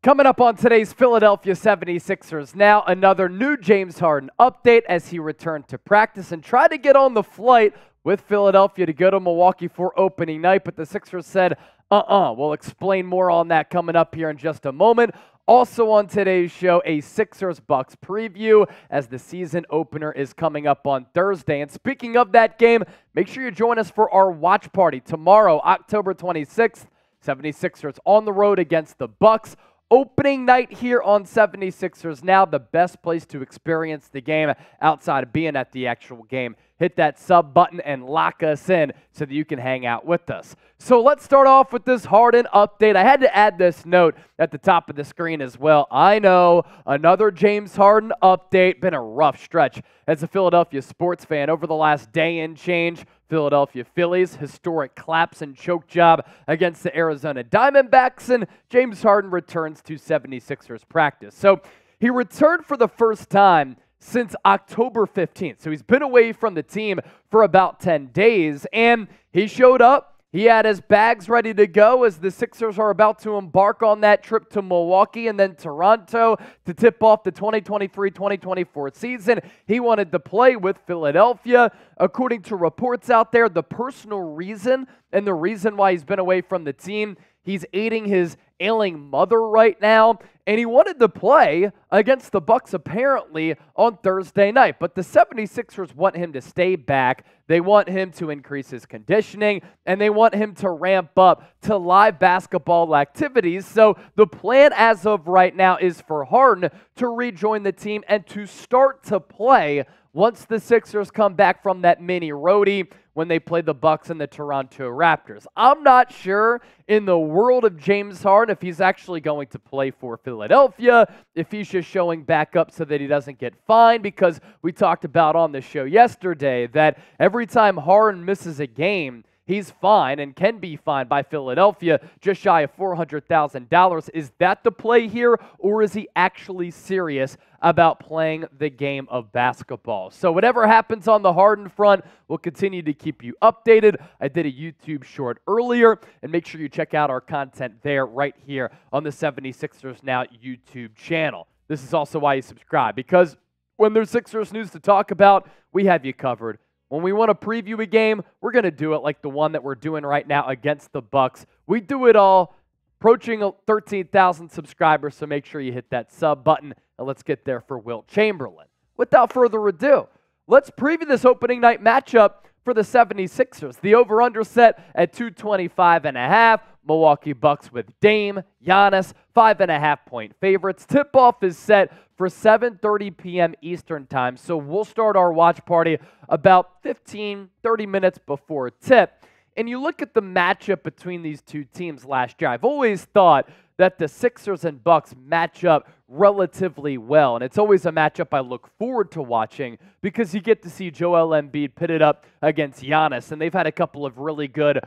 Coming up on today's Philadelphia 76ers, now another new James Harden update as he returned to practice and tried to get on the flight with Philadelphia to go to Milwaukee for opening night, but the Sixers said, We'll explain more on that coming up here in just a moment. Also on today's show, a Sixers-Bucks preview as the season opener is coming up on Thursday. And speaking of that game, make sure you join us for our watch party tomorrow, October 26th. 76ers on the road against the Bucks. Opening night here on 76ers Now, the best place to experience the game outside of being at the actual game. Hit that sub button and lock us in so that you can hang out with us. So let's start off with this Harden update. I had to add this note at the top of the screen as well. I know, another James Harden update. Been a rough stretch as a Philadelphia sports fan over the last day and change. Philadelphia Phillies, historic collapse and choke job against the Arizona Diamondbacks, and James Harden returns to 76ers practice. So he returned for the first time since October 15th. So he's been away from the team for about 10 days, and he showed up. He had his bags ready to go as the Sixers are about to embark on that trip to Milwaukee and then Toronto to tip off the 2023-2024 season. He wanted to play with Philadelphia. According to reports out there, the personal reason and the reason why he's been away from the team, he's aiding his ailing mother right now, and he wanted to play against the Bucks apparently on Thursday night. But the 76ers want him to stay back. They want him to increase his conditioning, and they want him to ramp up to live basketball activities. So the plan as of right now is for Harden to rejoin the team and to start to play once the Sixers come back from that mini roadie when they play the Bucks and the Toronto Raptors. I'm not sure in the world of James Harden if he's actually going to play for Philadelphia, if he's just showing back up so that he doesn't get fined, because we talked about on the show yesterday that every time Harden misses a game, he's fined and can be fined by Philadelphia just shy of $400,000. Is that the play here, or is he actually serious about playing the game of basketball? So whatever happens on the Harden front, we'll continue to keep you updated. I did a YouTube short earlier, and make sure you check out our content there right here on the 76ers Now YouTube channel. This is also why you subscribe, because when there's Sixers news to talk about, we have you covered. When we want to preview a game, we're going to do it like the one that we're doing right now against the Bucks. We do it all, approaching 13,000 subscribers, so make sure you hit that sub button, and let's get there for Wilt Chamberlain. Without further ado, let's preview this opening night matchup for the 76ers. The over-under set at 225.5. Milwaukee Bucks with Dame, Giannis, 5.5-point favorites. Tip-off is set for 7:30 p.m. Eastern time, so we'll start our watch party about 15, 30 minutes before tip. And you look at the matchup between these two teams last year. I've always thought that the Sixers and Bucks match up relatively well, and it's always a matchup I look forward to watching because you get to see Joel Embiid pitted up against Giannis, and they've had a couple of really good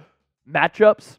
matchups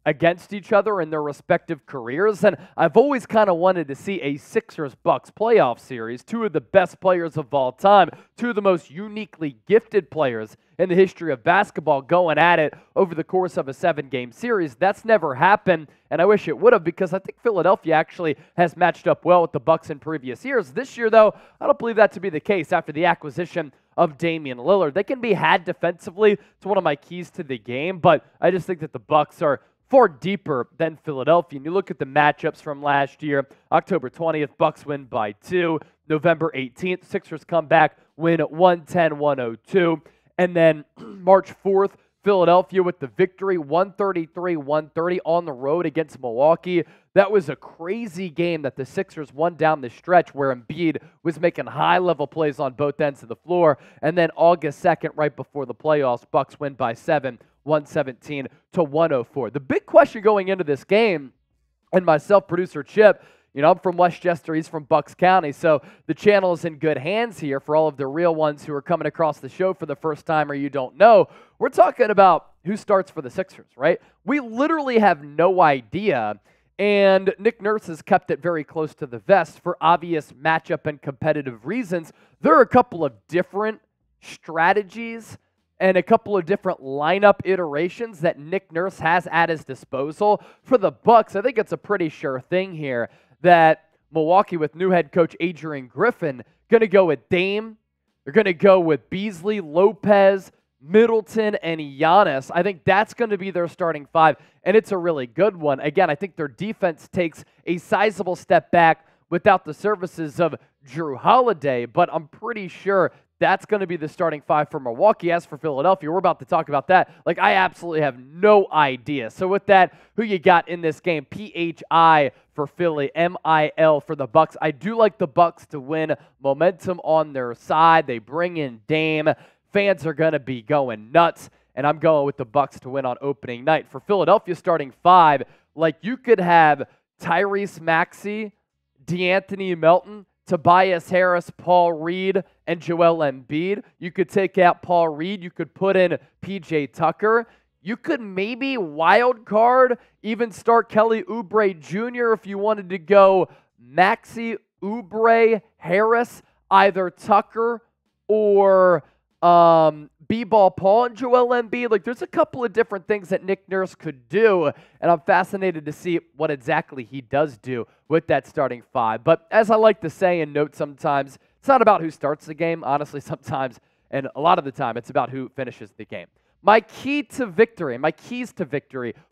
against each other in their respective careers, and I've always kind of wanted to see a Sixers-Bucks playoff series. Two of the best players of all time, two of the most uniquely gifted players in the history of basketball going at it over the course of a 7-game series. That's never happened, and I wish it would have, because I think Philadelphia actually has matched up well with the Bucks in previous years. This year, though, I don't believe that to be the case after the acquisition of Damian Lillard. They can be had defensively. It's one of my keys to the game, but I just think that the Bucks are far deeper than Philadelphia. And you look at the matchups from last year, October 20th, Bucks win by 2. November 18th, Sixers come back, win 110-102. And then March 4th, Philadelphia with the victory, 133-130 on the road against Milwaukee. That was a crazy game that the Sixers won down the stretch where Embiid was making high-level plays on both ends of the floor. And then August 2nd, right before the playoffs, Bucks win by 7, 117-104. The big question going into this game, and myself, producer Chip, I'm from Westchester, he's from Bucks County, so the channel is in good hands here for all of the real ones who are coming across the show for the first time or you don't know. We're talking about who starts for the Sixers, right? We literally have no idea, and Nick Nurse has kept it very close to the vest for obvious matchup and competitive reasons. There are a couple of different strategies and a couple of different lineup iterations that Nick Nurse has at his disposal. For the Bucks, I think it's a pretty sure thing here that Milwaukee, with new head coach Adrian Griffin, going to go with Dame. They're going to go with Beasley, Lopez, Middleton, and Giannis. I think that's going to be their starting five, and it's a really good one. Again, I think their defense takes a sizable step back without the services of Jrue Holiday, but I'm pretty sure that's going to be the starting five for Milwaukee. As for Philadelphia, we're about to talk about that. Like, I absolutely have no idea. So with that, who you got in this game? PHI for Philly, MIL for the Bucks. I do like the Bucks to win. Momentum on their side. They bring in Dame. Fans are going to be going nuts, and I'm going with the Bucks to win on opening night. For Philadelphia starting five, like, you could have Tyrese Maxey, DeAnthony Melton, Tobias Harris, Paul Reed, and Joel Embiid. You could take out Paul Reed. You could put in PJ Tucker. You could maybe wild card, even start Kelly Oubre Jr. if you wanted to go Maxey, Oubre, Harris, either Tucker or B-Ball Paul and Joel Embiid. Like, there's a couple of different things that Nick Nurse could do, and I'm fascinated to see what exactly he does do with that starting five. But as I like to say and note sometimes, it's not about who starts the game. Honestly, sometimes, and a lot of the time, it's about who finishes the game. My keys to victory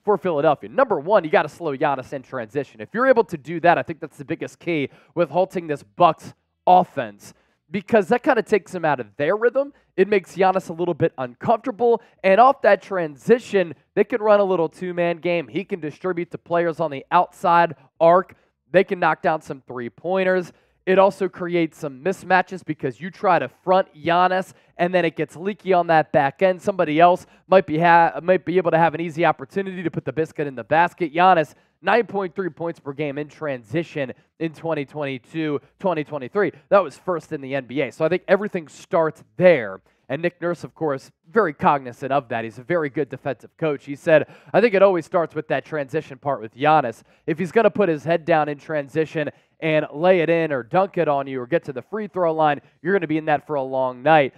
for Philadelphia. Number one, you got to slow Giannis in transition. If you're able to do that, I think that's the biggest key with halting this Bucks offense, because that kind of takes them out of their rhythm. It makes Giannis a little bit uncomfortable, and off that transition, they can run a little two-man game. He can distribute to players on the outside arc. They can knock down some three-pointers. It also creates some mismatches because you try to front Giannis, and then it gets leaky on that back end. Somebody else might be able to have an easy opportunity to put the biscuit in the basket. Giannis, 9.3 points per game in transition in 2022-2023. That was first in the NBA. So I think everything starts there. And Nick Nurse, of course, very cognizant of that. He's a very good defensive coach. He said, I think it always starts with that transition part with Giannis. If he's going to put his head down in transition and lay it in or dunk it on you or get to the free throw line, you're going to be in that for a long night.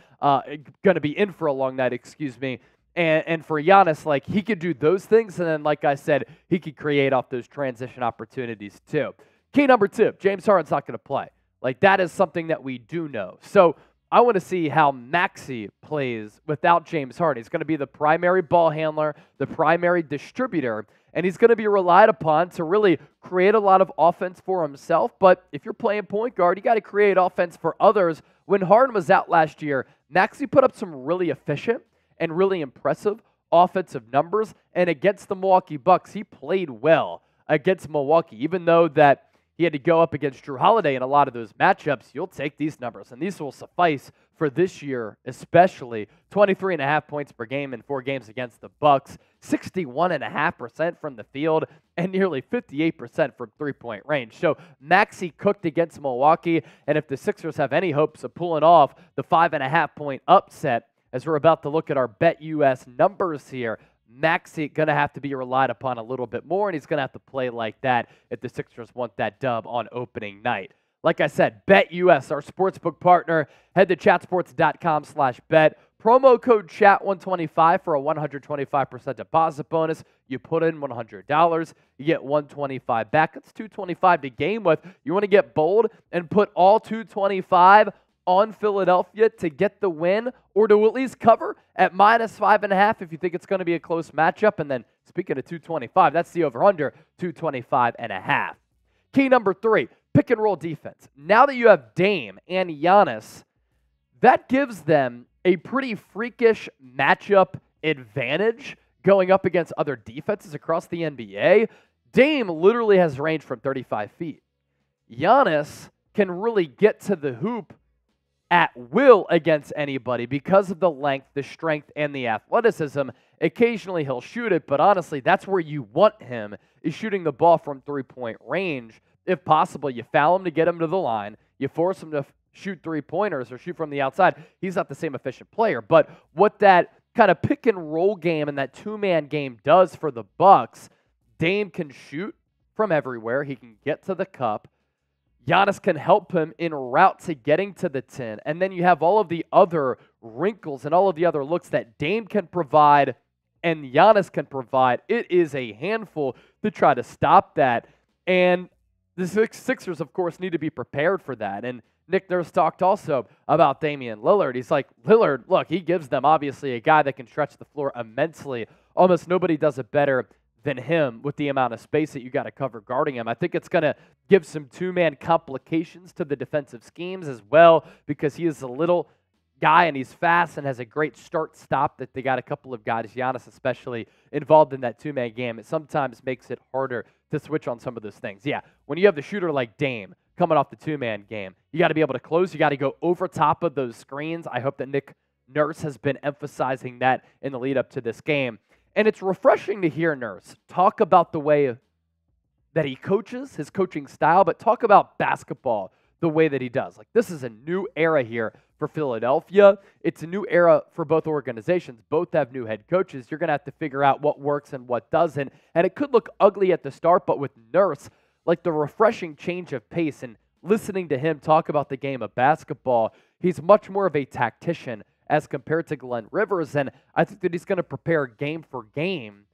Excuse me. And for Giannis, like, he could do those things, and then, like I said, he could create off those transition opportunities too. Key number two, James Harden's not going to play. Like, that is something that we do know. So I want to see how Maxey plays without James Harden. He's going to be the primary ball handler, the primary distributor, and he's going to be relied upon to really create a lot of offense for himself. But if you're playing point guard, you got to create offense for others. When Harden was out last year, Maxey put up some really efficient and really impressive offensive numbers, and against the Milwaukee Bucks, he played well against Milwaukee, even though that he had to go up against Jrue Holiday in a lot of those matchups. You'll take these numbers, and these will suffice for this year especially. 23.5 points per game in 4 games against the Bucks, 61.5% from the field, and nearly 58% from three-point range. So Maxey cooked against Milwaukee, and if the Sixers have any hopes of pulling off the 5.5-point upset, as we're about to look at our BetUS numbers here, Maxey going to have to be relied upon a little bit more, and he's going to have to play like that if the Sixers want that dub on opening night. Like I said, BetUS, our sportsbook partner. Head to chatsports.com/bet. Promo code CHAT125 for a 125% deposit bonus. You put in $100, you get $125 back. That's $225 to game with. You want to get bold and put all $225 on Philadelphia to get the win, or to at least cover at -5.5 if you think it's going to be a close matchup. And then, speaking of 225, that's the over-under, 225.5. Key number 3, pick and roll defense. Now that you have Dame and Giannis, that gives them a pretty freakish matchup advantage going up against other defenses across the NBA. Dame literally has range from 35 feet. Giannis can really get to the hoop at will against anybody because of the length, the strength, and the athleticism. Occasionally he'll shoot it, but honestly, that's where you want him, is shooting the ball from three-point range. If possible, you foul him to get him to the line. You force him to shoot three-pointers or shoot from the outside. He's not the same efficient player. But what that kind of pick-and-roll game and that two-man game does for the Bucks, Dame can shoot from everywhere. He can get to the cup. Giannis can help him en route to getting to the 10. And then you have all of the other wrinkles and all of the other looks that Dame can provide and Giannis can provide. It is a handful to try to stop that. And The Sixers, of course, need to be prepared for that. And Nick Nurse talked also about Damian Lillard. He's like, Lillard, look, he gives them obviously a guy that can stretch the floor immensely. Almost nobody does it better than him with the amount of space that you got to cover guarding him. I think it's going to give some two-man complications to the defensive schemes as well, because he is a little guy and he's fast and has a great start-stop that they got a couple of guys, Giannis especially, involved in that two-man game. It sometimes makes it harder to switch on some of those things. Yeah, when you have the shooter like Dame coming off the two-man game, you got to be able to close. You got to go over top of those screens. I hope that Nick Nurse has been emphasizing that in the lead-up to this game. And it's refreshing to hear Nurse talk about the way that he coaches, his coaching style, but talk about basketball the way that he does. Like, this is a new era here for Philadelphia. It's a new era for both organizations. Both have new head coaches. You're going to have to figure out what works and what doesn't. And it could look ugly at the start, but with Nurse, like the refreshing change of pace and listening to him talk about the game of basketball, he's much more of a tactician as compared to Glenn Rivers. And I think that he's going to prepare game for game,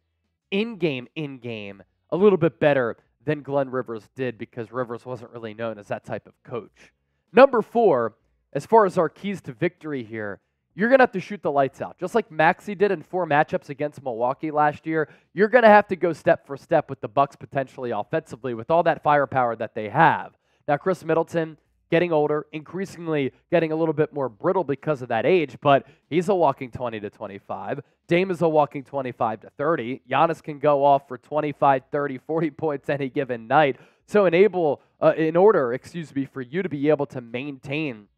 in-game, a little bit better than Glenn Rivers did, because Rivers wasn't really known as that type of coach. Number 4, as far as our keys to victory here, you're going to have to shoot the lights out. Just like Maxey did in 4 matchups against Milwaukee last year, you're going to have to go step for step with the Bucks potentially offensively with all that firepower that they have. Now, Khris Middleton, getting older, increasingly getting a little bit more brittle because of that age, but he's a walking 20 to 25. Dame is a walking 25 to 30. Giannis can go off for 25, 30, 40 points any given night. So in order for you to be able to maintain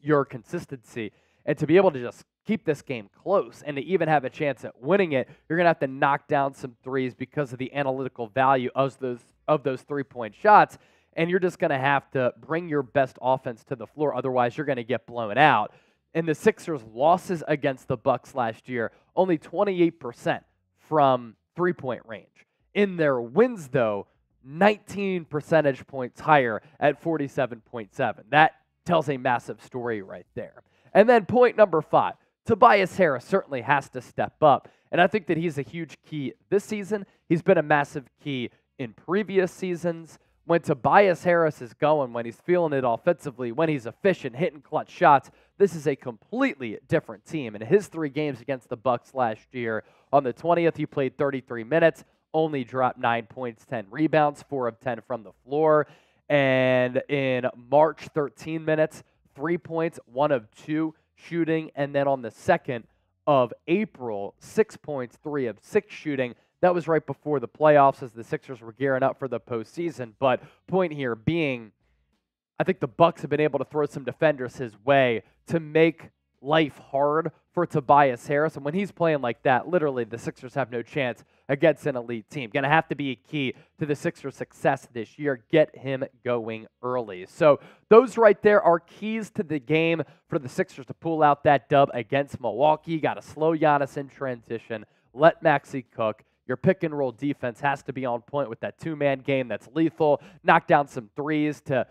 your consistency and to be able to just keep this game close and to even have a chance at winning it, you're going to have to knock down some threes because of the analytical value of those three-point shots. And you're just going to have to bring your best offense to the floor. Otherwise, you're going to get blown out. In the Sixers' losses against the Bucks last year, only 28% from three-point range. In their wins, though, 19 percentage points higher at 47.7. That tells a massive story right there. And then point number 5, Tobias Harris certainly has to step up. And I think that he's a huge key this season. He's been a massive key in previous seasons. When Tobias Harris is going, when he's feeling it offensively, when he's efficient, hitting clutch shots, this is a completely different team. In his 3 games against the Bucks last year, on the 20th, he played 33 minutes, only dropped 9 points, 10 rebounds, 4 of 10 from the floor. And in March, 13 minutes, 3 points, 1 of 2 shooting. And then on the 2nd of April, 6 points, 3 of 6 shooting. That was right before the playoffs as the Sixers were gearing up for the postseason. But point here being, I think the Bucks have been able to throw some defenders his way to make life hard for Tobias Harris. And when he's playing like that, literally the Sixers have no chance against an elite team. Going to have to be a key to the Sixers' success this year. Get him going early. So those right there are keys to the game for the Sixers to pull out that dub against Milwaukee. Got to slow Giannis in transition. Let Maxey cook. Your pick-and-roll defense has to be on point with that two-man game that's lethal. Knock down some threes to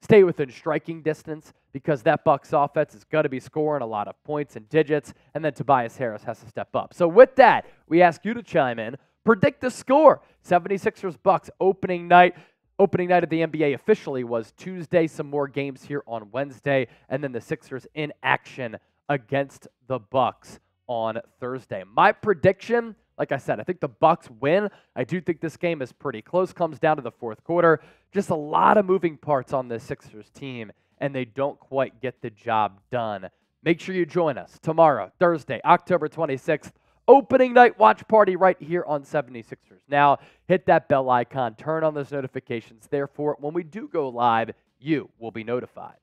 stay within striking distance, because that Bucks offense is going to be scoring a lot of points and digits, and then Tobias Harris has to step up. So with that, we ask you to chime in. Predict the score. 76ers Bucks opening night. Opening night of the NBA officially was Tuesday. Some more games here on Wednesday, and then the Sixers in action against the Bucks on Thursday. My prediction, like I said, I think the Bucks win. I do think this game is pretty close. Comes down to the 4th quarter. Just a lot of moving parts on this Sixers team, and they don't quite get the job done. Make sure you join us tomorrow, Thursday, October 26th, opening night watch party right here on 76ers. Now, hit that bell icon, turn on those notifications. Therefore, when we do go live, you will be notified.